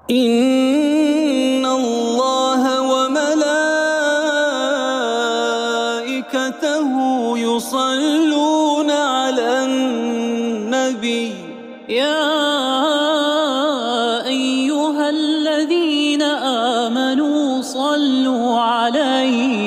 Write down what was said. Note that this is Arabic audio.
إن الله وملائكته يصلون على النبي يا أيها الذين آمنوا صلوا عليه